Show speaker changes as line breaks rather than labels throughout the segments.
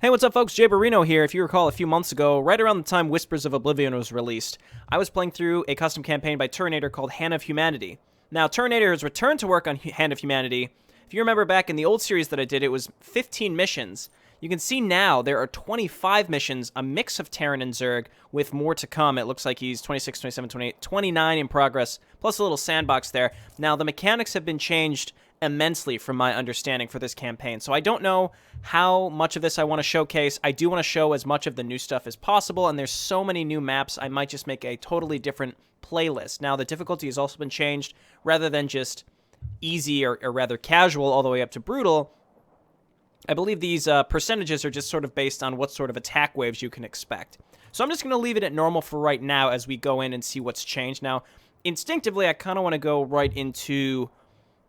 Hey, what's up, folks? JayborinoPlays here. If you recall, a few months ago, right around the time Whispers of Oblivion was released, I was playing through a custom campaign by Terran called Hand of Humanity. Now, Terran has returned to work on Hand of Humanity. If you remember back in the old series that I did, it was 15 missions. You can see now there are 25 missions, a mix of Terran and Zerg, with more to come. It looks like he's 26, 27, 28, 29 in progress, plus a little sandbox there. Now, the mechanics have been changed immensely from my understanding for this campaign. So I don't know how much of this I want to showcase. I do want to show as much of the new stuff as possible, and there's so many new maps, I might just make a totally different playlist. Now, the difficulty has also been changed. Rather than just easy or rather casual all the way up to brutal, I believe these percentages are just sort of based on what sort of attack waves you can expect. So I'm just going to leave it at normal for right now as we go in and see what's changed. Now, instinctively, I kind of want to go right into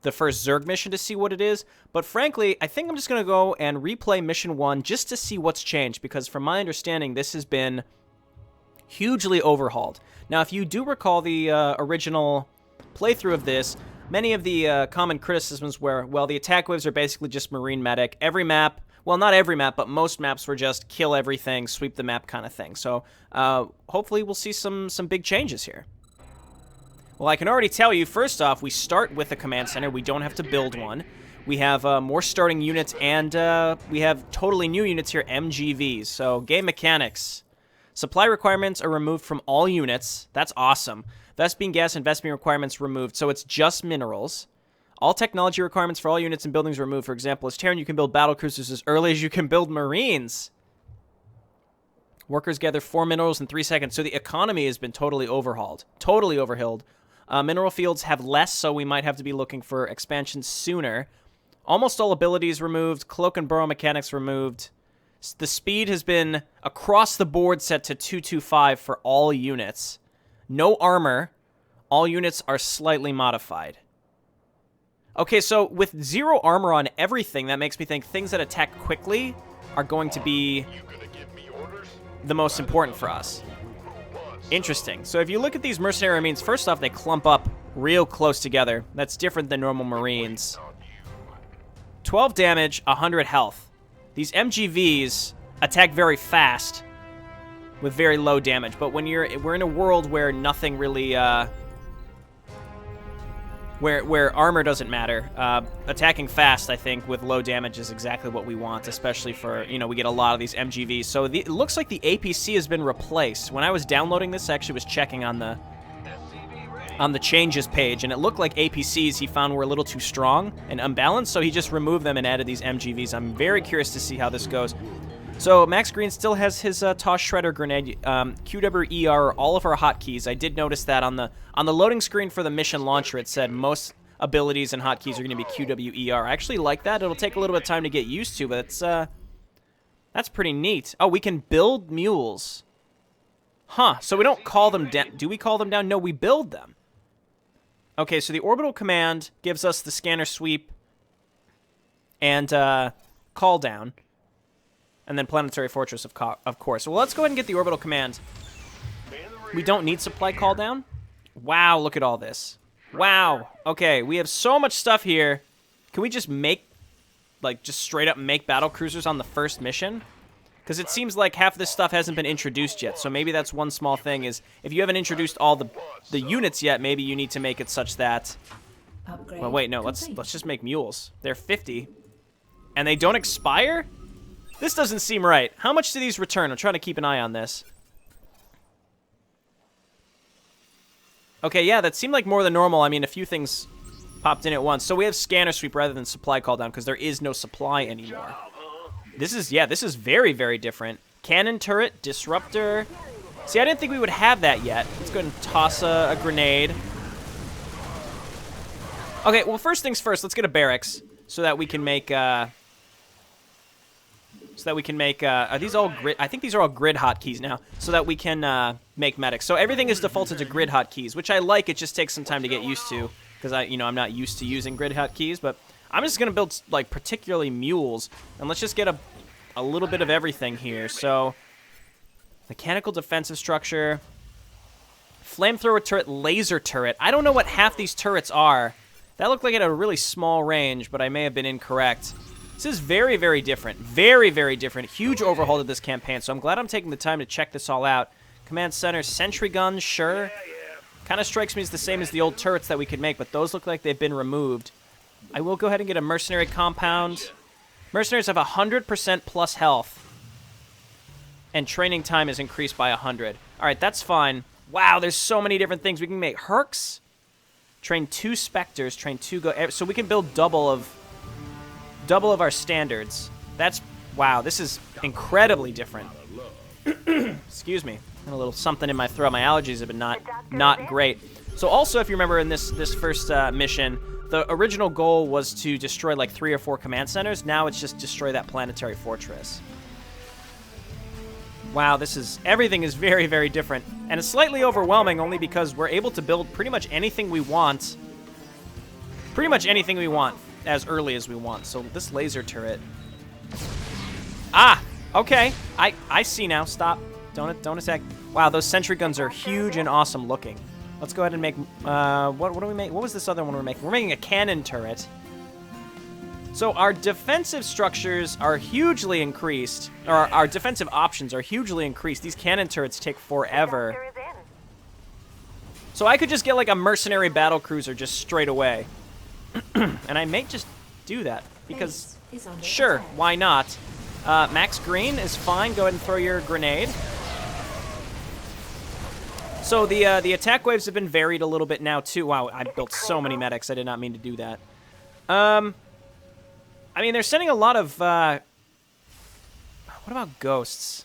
the first Zerg mission to see what it is, but frankly, I think I'm just going to go and replay Mission 1 just to see what's changed, because from my understanding, this has been hugely overhauled. Now, if you do recall the original playthrough of this, many of the common criticisms were, well, the attack waves are basically just Marine Medic. Every map, well, not every map, but most maps were just kill everything, sweep the map kind of thing. So hopefully we'll see some big changes here. Well, I can already tell you, first off, we start with a command center. We don't have to build one. We have more starting units, and we have totally new units here, MGVs. So, game mechanics. Supply requirements are removed from all units. That's awesome. Vespene gas and Vespene requirements removed, so it's just minerals. All technology requirements for all units and buildings removed. For example, as Terran, you can build battle cruisers as early as you can build Marines. Workers gather 4 minerals in 3 seconds. So the economy has been totally overhauled. Totally overhauled. Mineral fields have less, so we might have to be looking for expansion sooner. Almost all abilities removed. Cloak and burrow mechanics removed. The speed has been across the board set to 225 for all units. No armor. All units are slightly modified. Okay, so with 0 armor on everything, that makes me think things that attack quickly are going to be the most important for us. Interesting. So if you look at these mercenary marines, first off, they clump up real close together. That's different than normal marines. 12 damage, 100 health. These MGVs attack very fast with very low damage, but when we're in a world where nothing really where armor doesn't matter, attacking fast, I think, with low damage is exactly what we want, especially for, you know, we get a lot of these MGVs. So it looks like the APC has been replaced. When I was downloading this, I actually was checking on the changes page, and it looked like APCs he found were a little too strong and unbalanced, so he just removed them and added these MGVs. I'm very curious to see how this goes. So Max Green still has his Toss Shredder grenade, QWER, all of our hotkeys. I did notice that on the loading screen for the mission launcher, it said most abilities and hotkeys are going to be QWER. I actually like that. It'll take a little bit of time to get used to, but that's pretty neat. Oh, we can build mules. Huh, so we don't call them down. Do we call them down? No, we build them. Okay, so the orbital command gives us the scanner sweep and call down. And then Planetary Fortress, of course. Well, let's go ahead and get the orbital command. We don't need supply call down. Wow, look at all this. Wow. Okay, we have so much stuff here. Can we just make, like, just straight up make battle cruisers on the first mission? Because it seems like half of this stuff hasn't been introduced yet. So maybe that's one small thing, is if you haven't introduced all the units yet, maybe you need to make it such that... Well, wait, no, let's just make mules. They're 50. And they don't expire? This doesn't seem right. How much do these return? I'm trying to keep an eye on this. Okay, yeah, that seemed like more than normal. I mean, a few things popped in at once. So we have scanner sweep rather than supply call down because there is no supply anymore. This is very, very different. Cannon turret, disruptor. See, I didn't think we would have that yet. Let's go ahead and toss a grenade. Okay, well, first things first, let's get a barracks so that we can make... are these all grid? I think these are all grid hotkeys now, so that we can make medics. So everything is defaulted to grid hotkeys, which I like. It just takes some time to get used to, because I'm not used to using grid hotkeys. But I'm just gonna build, like, particularly mules, and let's just get a little bit of everything here. So mechanical defensive structure, flamethrower turret, laser turret. I don't know what half these turrets are. That looked like it had a really small range, but I may have been incorrect. This is very, very different. Very, very different. Huge overhaul to this campaign, so I'm glad I'm taking the time to check this all out. Command center, sentry guns, sure. Kind of strikes me as the same as the old turrets that we could make, but those look like they've been removed. I will go ahead and get a mercenary compound. Mercenaries have 100% plus health. And training time is increased by 100. All right, that's fine. Wow, there's so many different things. We can make Hercs, train 2 Spectres, train 2 so we can build double of our standards. That's, wow, this is incredibly different. Excuse me. A little something in my throat. My allergies have been not great. So also, if you remember in this first mission, the original goal was to destroy like 3 or 4 command centers. Now it's just destroy that planetary fortress. Wow, everything is very, very different. And it's slightly overwhelming only because we're able to build pretty much anything we want. Pretty much anything we want as early as we want. So this laser turret. Ah, okay. I see now. Stop. Don't attack. Wow, those sentry guns are huge and awesome looking. Let's go ahead and make, what do we make? What was this other one we're making? We're making a cannon turret. So our defensive structures are hugely increased, or our defensive options are hugely increased. These cannon turrets take forever. So I could just get like a mercenary battlecruiser just straight away. And I may just do that, because sure, why not? Max Green is fine. Go ahead and throw your grenade. So the attack waves have been varied a little bit now too. Wow, I built so many medics. I did not mean to do that. I mean, they're sending a lot of, what about ghosts?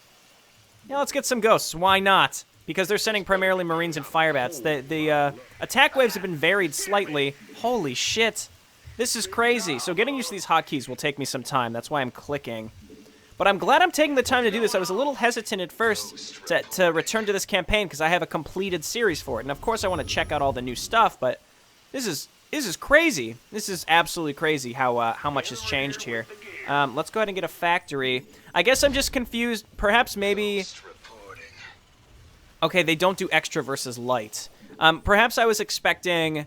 Yeah, let's get some ghosts. Why not? Because they're sending primarily Marines and Firebats. The attack waves have been varied slightly. Holy shit. This is crazy. So getting used to these hotkeys will take me some time. That's why I'm clicking. But I'm glad I'm taking the time to do this. I was a little hesitant at first to return to this campaign because I have a completed series for it. And of course I want to check out all the new stuff, but this is crazy. This is absolutely crazy how much has changed here. Let's go ahead and get a factory. I guess I'm just confused. Perhaps maybe... Okay, they don't do extra versus light. Perhaps I was expecting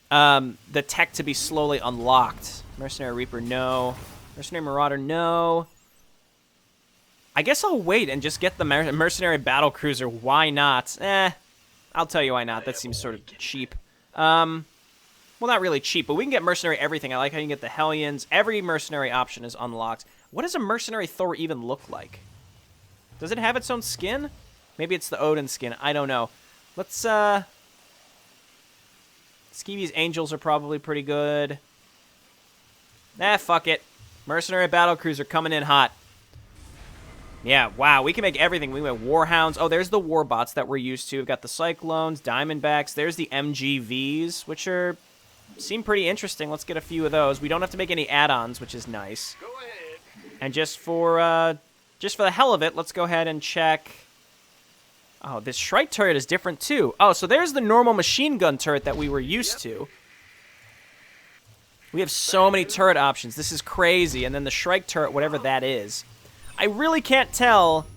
the tech to be slowly unlocked. Mercenary Reaper, no. Mercenary Marauder, no. I guess I'll wait and just get the Mercenary Battlecruiser. Why not? I'll tell you why not. That seems sort of cheap. Well, not really cheap, but we can get Mercenary everything. I like how you can get the Hellions. Every Mercenary option is unlocked. What does a Mercenary Thor even look like? Does it have its own skin? Maybe it's the Odin skin. I don't know. Let's, Skeevy's Angels are probably pretty good. Fuck it. Mercenary Battlecruiser coming in hot. Yeah, wow, we can make everything. We can make Warhounds. Oh, there's the Warbots that we're used to. We've got the Cyclones, Diamondbacks. There's the MGVs, which seem pretty interesting. Let's get a few of those. We don't have to make any add-ons, which is nice. Go ahead. And just for the hell of it, let's go ahead and check. Oh, this Shrike turret is different too. Oh, so there's the normal machine gun turret that we were used to. We have so many turret options. This is crazy. And then the Shrike turret, whatever that is. I really can't tell.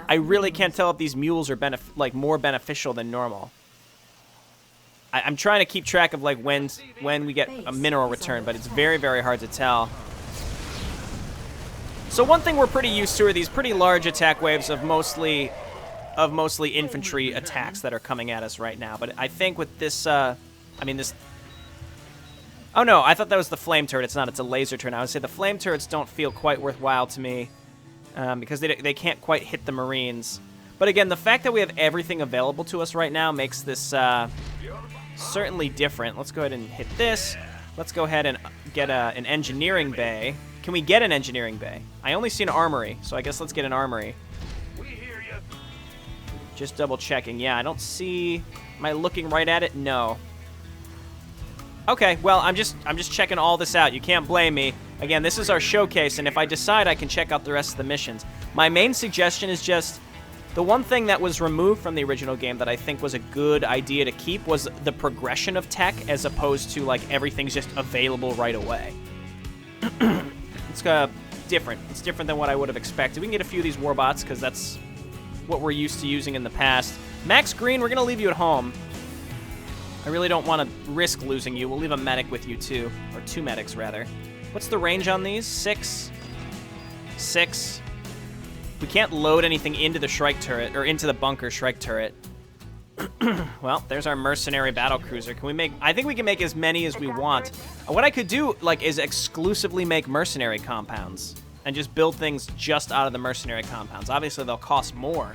I really can't tell if these mules are more beneficial than normal. I'm trying to keep track of like when we get a mineral return, but it's very, very hard to tell. So one thing we're pretty used to are these pretty large attack waves of mostly infantry attacks that are coming at us right now. But I think with this, this. Oh no, I thought that was the flame turret. It's not. It's a laser turret. I would say the flame turrets don't feel quite worthwhile to me. Because they can't quite hit the Marines. But again, the fact that we have everything available to us right now makes this certainly different. Let's go ahead and hit this. Let's go ahead and get an engineering bay. Can we get an engineering bay? I only see an armory, so I guess let's get an armory. Just double checking. Yeah, I don't see... Am I looking right at it? No. Okay, well, I'm just checking all this out. You can't blame me. Again, this is our showcase, and if I decide, I can check out the rest of the missions. My main suggestion is just the one thing that was removed from the original game that I think was a good idea to keep was the progression of tech, as opposed to like everything's just available right away. It's different. It's different than what I would have expected. We can get a few of these warbots because that's what we're used to using in the past. Max Green, we're gonna leave you at home. I really don't want to risk losing you. We'll leave a medic with you, too. Or 2 medics, rather. What's the range on these? 6. 6. We can't load anything into the Shrike turret, or into the bunker Shrike turret. Well, there's our mercenary battlecruiser. Can we make... I think we can make as many as we want. What I could do, like, is exclusively make mercenary compounds. And just build things just out of the mercenary compounds. Obviously, they'll cost more.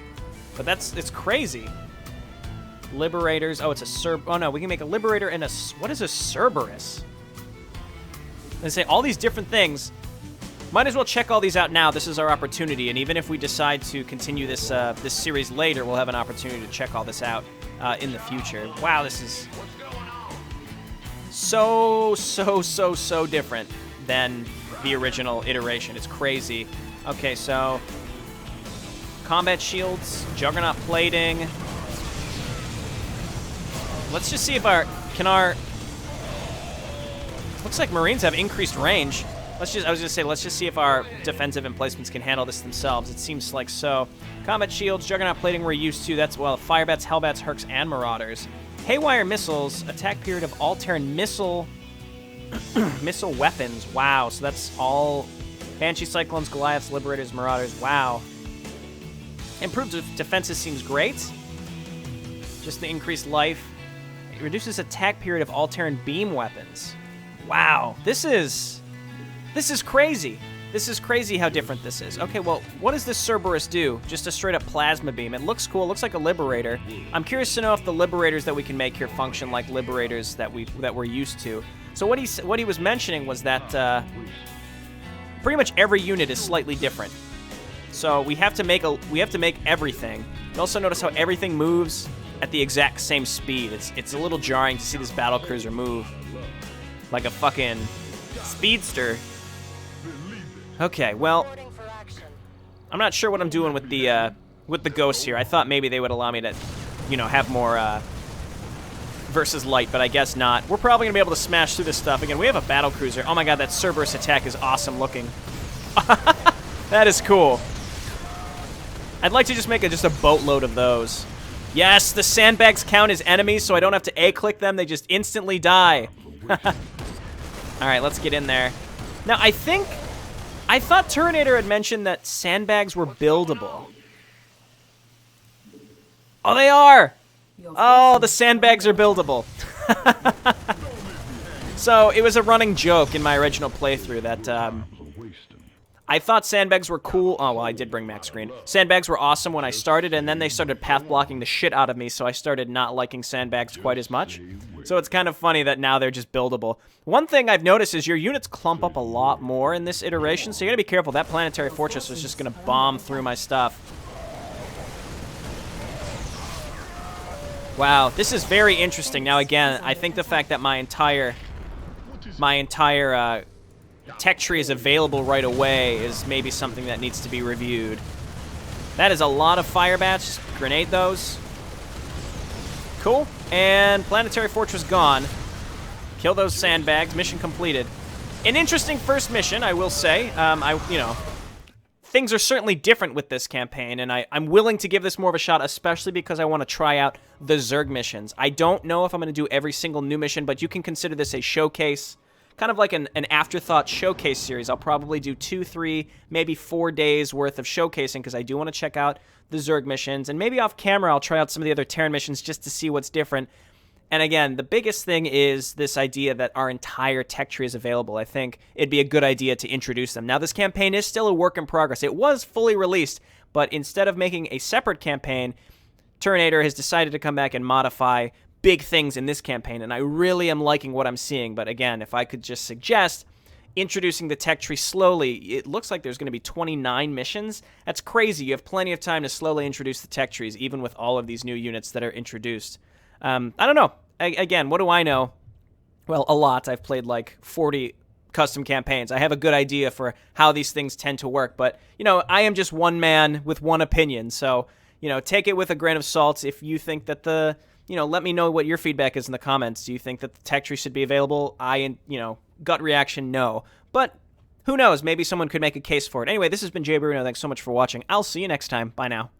But it's crazy. Liberators. Oh, it's a oh, no. We can make a Liberator and a... What is a Cerberus? They say all these different things. Might as well check all these out now. This is our opportunity. And even if we decide to continue this this series later, we'll have an opportunity to check all this out in the future. Wow, this is so different than the original iteration. It's crazy. Okay, so combat shields, juggernaut plating. Let's just see if looks like Marines have increased range. Let's just see if our defensive emplacements can handle this themselves. It seems like so. Combat shields, juggernaut plating we're used to. That's, well, firebats, hellbats, hercs, and marauders. Haywire missiles, attack period of all Terran missile weapons. Wow, so that's all Banshee, Cyclones, Goliaths, Liberators, Marauders. Wow. Improved defenses seems great. Just the increased life. It reduces attack period of all Terran beam weapons. Wow, this is crazy. This is crazy how different this is. Okay, well, what does this Cerberus do? Just a straight up plasma beam. It looks cool. It looks like a Liberator. I'm curious to know if the Liberators that we can make here function like Liberators that we're used to. So what he was mentioning was that pretty much every unit is slightly different. So we have to make everything. You also notice how everything moves at the exact same speed. It's a little jarring to see this battlecruiser move like a fucking speedster. Okay, well, I'm not sure what I'm doing with the ghosts here. I thought maybe they would allow me to, you know, have more versus light, but I guess not. We're probably gonna be able to smash through this stuff. Again, we have a battlecruiser. Oh my god, that Cerberus attack is awesome looking. That is cool. I'd like to just make just a boatload of those. Yes, the sandbags count as enemies, so I don't have to A-click them. They just instantly die. All right, let's get in there. Now, I thought Terranator had mentioned that sandbags were buildable. Oh, they are! Oh, the sandbags are buildable. So, it was a running joke in my original playthrough that I thought sandbags were cool. Oh, well, I did bring max screen. Sandbags were awesome when I started, and then they started path blocking the shit out of me, so I started not liking sandbags quite as much. So it's kind of funny that now they're just buildable. One thing I've noticed is your units clump up a lot more in this iteration, so you gotta be careful. That planetary fortress was just gonna bomb through my stuff. Wow, this is very interesting. Now, again, I think the fact that my entire tech tree is available right away is maybe something that needs to be reviewed. That is a lot of firebats. Just grenade those. Cool. And planetary fortress gone. Kill those sandbags. Mission completed. An interesting first mission, I will say. You know, things are certainly different with this campaign, and I'm willing to give this more of a shot, especially because I want to try out the Zerg missions. I don't know if I'm going to do every single new mission, but you can consider this a showcase. Kind of like an afterthought showcase series. I'll probably do 2, 3, maybe 4 days worth of showcasing because I do want to check out the Zerg missions. And maybe off camera I'll try out some of the other Terran missions just to see what's different. And again, the biggest thing is this idea that our entire tech tree is available. I think it'd be a good idea to introduce them. Now, this campaign is still a work in progress. It was fully released, but instead of making a separate campaign, Terranator has decided to come back and modify big things in this campaign, and I really am liking what I'm seeing. But again, if I could just suggest introducing the tech tree slowly, it looks like there's going to be 29 missions. That's crazy. You have plenty of time to slowly introduce the tech trees, even with all of these new units that are introduced. I don't know. Again, what do I know? Well, a lot. I've played like 40 custom campaigns. I have a good idea for how these things tend to work, but, you know, I am just one man with one opinion, so, you know, take it with a grain of salt. If you think that you know, let me know what your feedback is in the comments. Do you think that the tech tree should be available? You know, gut reaction, no. But who knows? Maybe someone could make a case for it. Anyway, this has been JayborinoPlays. Thanks so much for watching. I'll see you next time. Bye now.